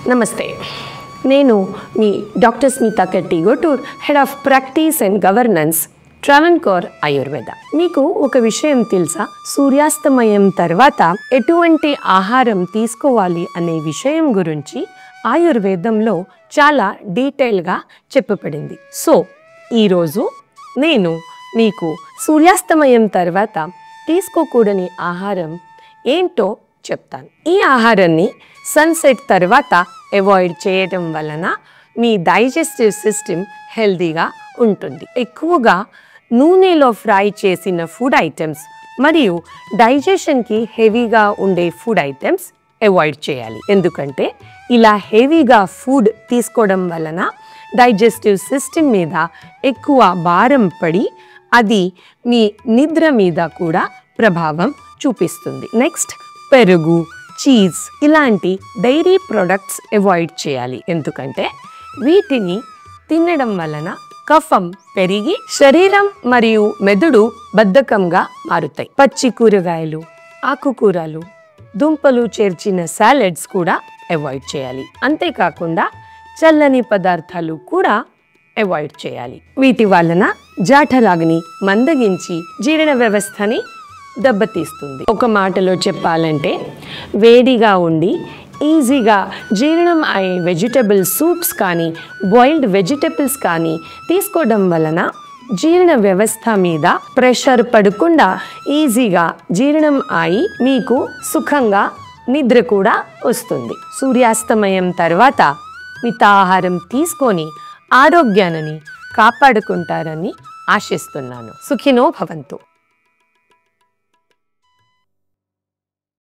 నమస్తే, నేను మీ doctor Smita Katti Gotur, head of practice and governance, Travancore Ayurveda. మీకు ఒక విషయం తెలుసా? సూర్యాస్తమయం తర్వాత ఎటువంటి ఆహారం తీసుకోవాలి అనే విషయం గురించి ఆయుర్వేదంలో చాలా డీటెయిల్గా చెప్పబడింది. సో ఈరోజు నేను మీకు సూర్యాస్తమయం తర్వాత తీసుకోకూడని ఆహారం ఏంటో చెప్తాను. ఈ ఆహారాన్ని సన్సెట్ తర్వాత అవాయిడ్ చేయడం వలన మీ డైజెస్టివ్ సిస్టమ్ హెల్తీగా ఉంటుంది. ఎక్కువగా నూనెలో ఫ్రై చేసిన ఫుడ్ ఐటమ్స్ మరియు డైజెషన్కి హెవీగా ఉండే ఫుడ్ ఐటమ్స్ అవాయిడ్ చేయాలి. ఎందుకంటే ఇలా హెవీగా ఫుడ్ తీసుకోవడం వలన డైజెస్టివ్ సిస్టమ్ మీద ఎక్కువ భారం పడి అది మీ నిద్ర మీద కూడా ప్రభావం చూపిస్తుంది. నెక్స్ట్, పెరుగు, చీజ్ ఇలాంటి డైరీ ప్రొడక్ట్స్ అవాయిడ్ చేయాలి. ఎందుకంటే వీటిని తినడం వలన కఫం పెరిగి శరీరం మరియు మెదడు బద్ధకంగా మారుతాయి. పచ్చి కూరగాయలు, ఆకుకూరలు, దుంపలు చేర్చిన సాలెడ్స్ కూడా అవాయిడ్ చేయాలి. అంతేకాకుండా చల్లని పదార్థాలు కూడా అవాయిడ్ చేయాలి. వీటి వలన జఠరాగ్ని మందగించి జీర్ణ వ్యవస్థని దెబ్బతీస్తుంది. ఒక మాటలో చెప్పాలంటే వేడిగా ఉండి ఈజీగా జీర్ణం అయ్యే వెజిటబుల్ సూప్స్ కానీ బాయిల్డ్ వెజిటబుల్స్ కానీ తీసుకోవడం వలన జీర్ణ వ్యవస్థ మీద ప్రెషర్ పడకుండా ఈజీగా జీర్ణం అయి మీకు సుఖంగా నిద్ర కూడా వస్తుంది. సూర్యాస్తమయం తర్వాత మితాహారం తీసుకొని ఆరోగ్యాన్ని కాపాడుకుంటారని ఆశిస్తున్నాను. సుఖినో భవంతు.